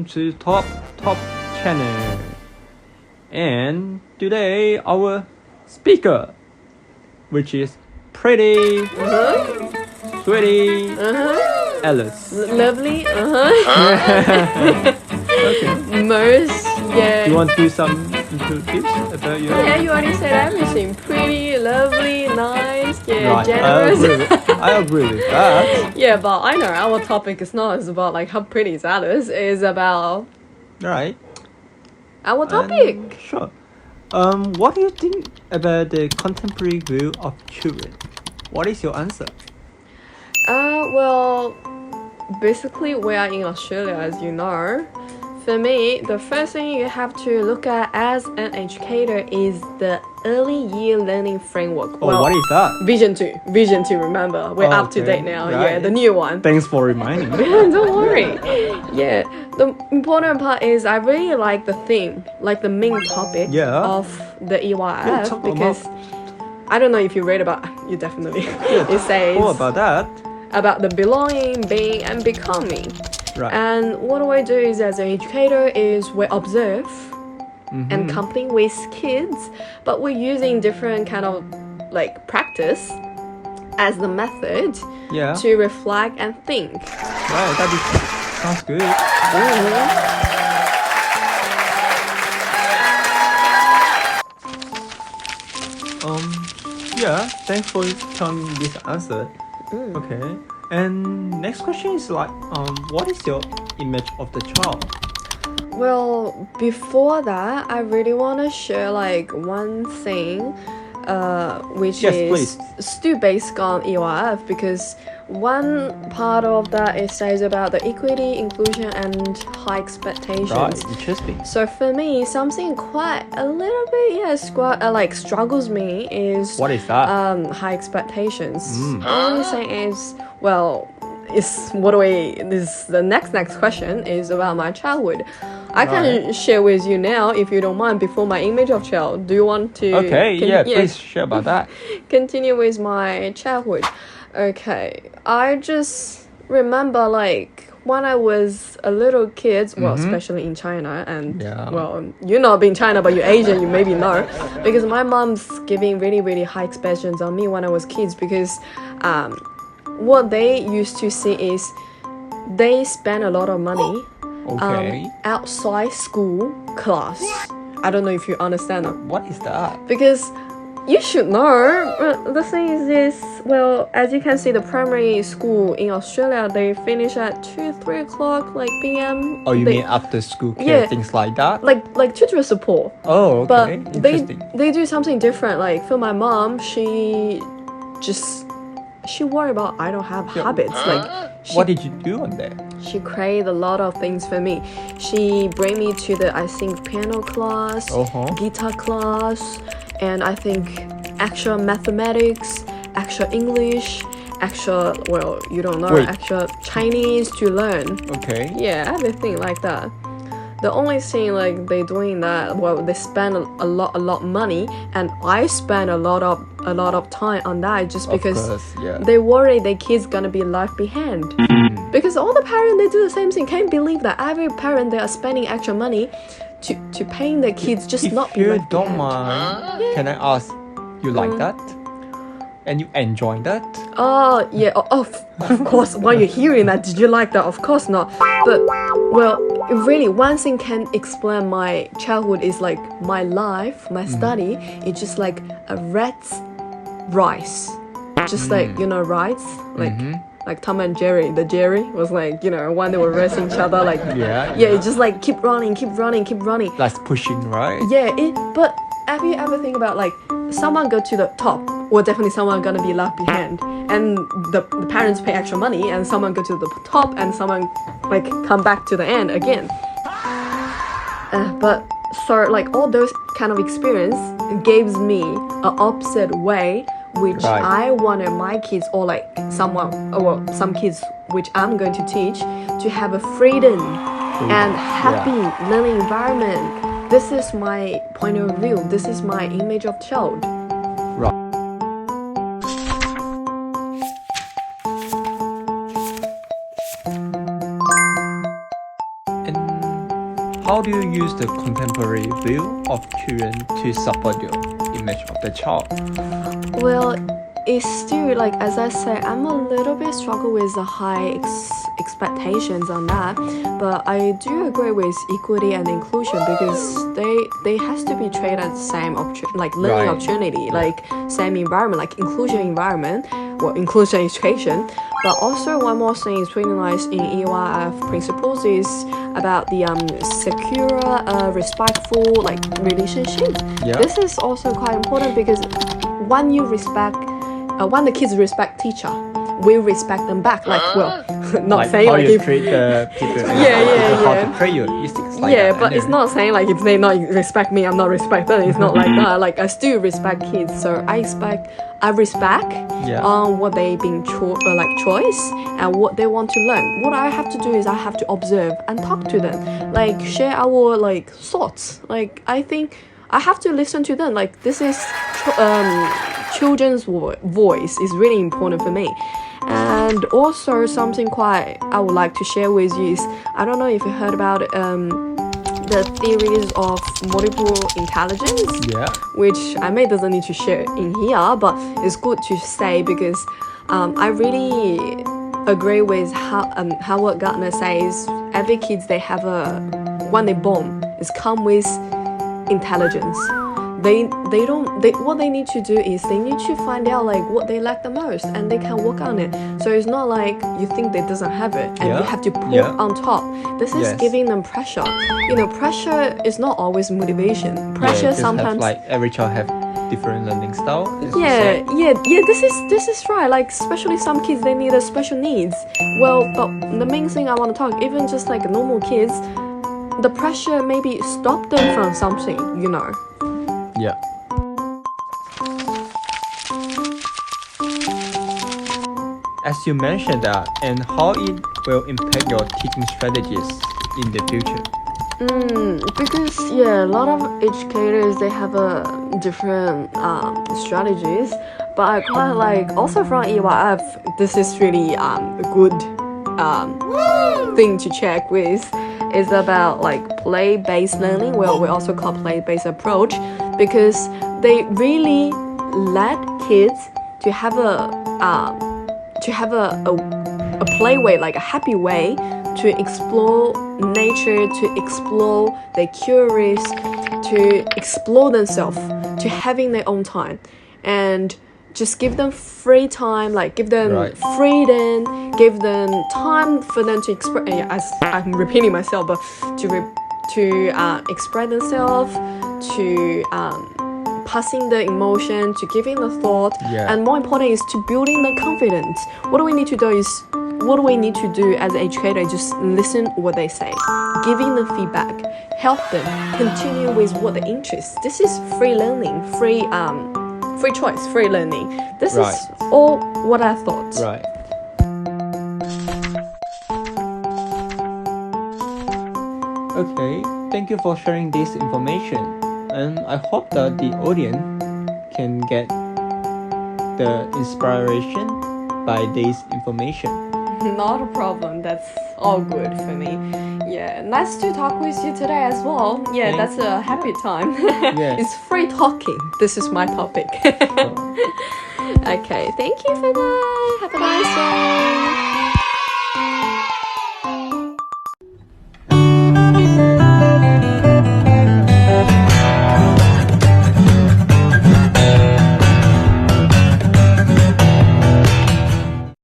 to Top Channel. And today our speaker, which is pretty, sweetie, Alice. Lovely, Okay. Most, yeah. You want to do some introduce about your? Yeah, you already said everything. Pretty, lovely, nice, yeah, Right, generous. I agree with that. Yeah, but I know our topic is not about like how pretty is Alice. It's about Right. our topic. Sure. What do you think about the contemporary view of children? What is your answer? Well, basically we are in Australia, as you know. For me, the first thing you have to look at as an educator is the early year learning framework. Oh, what is that? Vision 2, remember. We're up to date now. Right. Yeah, the new one. Thanks for reminding me. Don't worry. Yeah, the important part is I really like the theme, like the main topic of the EYF because I don't know if you read about you definitely. It says What about that? about the belonging, being, and becoming. Right. And what do I do is as an educator is we observe and accompany with kids, but we're using different kind of like practice as the method to reflect and think. Right, sounds good. Yeah, thanks for telling me this answer. Okay. And next question is like, what is your image of the child? Well, before that, I really want to share like one thing, which is still based on EYF because one part of that it says about the equity, inclusion, and high expectations. Right, interesting. So for me, something quite a little bit like struggles me is what is that? High expectations. The only thing is, well, the next question is about my childhood. I can share with you now if you don't mind before my image of child. Do you want to? Okay, please share about that. Continue with my childhood. Okay, I just remember like when I was a little kid, well, especially in China, and well, you're not in China, but you're Asian, you maybe know, because my mom's giving really, really high expectations on me when I was kids because what they used to see is they spend a lot of money outside school class. I don't know if you understand that. What is that? Because you should know. The thing is this, well, as you can see, the primary school in Australia, they finish at 2-3 o'clock, like p.m. Oh, you mean after school care, things like that? Like tutor support. Oh, okay. But they do something different. Like for my mom, she worry about I don't have habits. Like what did you do on there? She created a lot of things for me. She bring me to the I think piano class, guitar class, and I think actual mathematics, actual English, actual actual Chinese to learn. Okay. Yeah, everything like that. The only thing like they doing that, well, they spend a lot money, and I spend a lot of time on that just because they worry their kids gonna be left behind. Because all the parents they do the same thing. Can't believe that every parent they are spending extra money to paying their kids just not be left behind. If you don't mind, can I ask, you like that? And you enjoy that? Oh, yeah, of course. When you're hearing that, did you like that? Of course not. But, well, really, one thing can explain my childhood is like my life, my study, it's just like a rat's rice. Just like, rice? Like Tom and Jerry. The Jerry was like, when they were racing each other, like, it's just like keep running. That's pushing, right? Yeah, but have you ever think about like someone go to the top, or definitely someone gonna be left behind, and the parents pay extra money, and someone go to the top, and someone like come back to the end again. But so like all those kind of experience gives me an opposite way, which I wanted my kids or like some kids which I'm going to teach to have a freedom and happy learning environment. This is my point of view. This is my image of child. how do you use the contemporary view of children to support your image of the child? Well, it's still like, as I say, I'm a little bit struggle with the high expectations on that, but I do agree with equity and inclusion because they has to be treated as the same learning opportunity, like same environment, like inclusion environment, well, inclusion education. But also one more thing is really nice in EYF principles is about the secure, respectful like relationship. Yeah. This is also quite important because when the kids respect teacher, we respect them back. Like, well, not like saying how like you if treat the people, yeah. how to treat you. It's like yeah, that, but it's not saying like if they not respect me, I'm not respect them. It's not like that. Like I still respect kids, so I respect what they been choice and what they want to learn. What I have to do is I have to observe and talk to them, like share our like thoughts. Like I think I have to listen to them. Like this is children's voice is really important for me. And also something quite I would like to share with you is, I don't know if you heard about the theories of multiple intelligence, which I may doesn't need to share in here, but it's good to say because I really agree with how what Gardner says. Every kids they have when they born is come with intelligence. What they need to do is they need to find out like what they lack the most and they can work on it. So it's not like you think they doesn't have it and you have to put on top. This is giving them pressure. You know, pressure is not always motivation. Pressure sometimes like every child have different learning style. This is right. Like especially some kids they need a special needs. Well, but the main thing I want to talk, even just like normal kids, the pressure maybe stop them from something, you know. Yeah. As you mentioned that, and how it will impact your teaching strategies in the future. Because a lot of educators they have a different strategies, but I quite like also from EYF. This is really a good thing to check with. Is about like play-based learning. Well, we also call play-based approach because they really let kids to have a play way, like a happy way to explore nature, to explore their curious, to explore themselves, to having their own time, and just give them free time, like give them freedom, give them time for them to express. As I'm repeating myself, but to express themselves, to passing the emotion, to giving the thought, and more important is to building the confidence. What do we need to do as an educator? Just listen what they say, giving them feedback, help them continue with what they interest. This is free learning, free choice, free learning. This is all what I thought. Right. Okay, thank you for sharing this information. And I hope that the audience can get the inspiration by this information. Not a problem. That's all good for me. Yeah, nice to talk with you today as well. Yeah, that's a happy time. It's free talking. This is my topic. Okay, thank you for that. Have a nice day.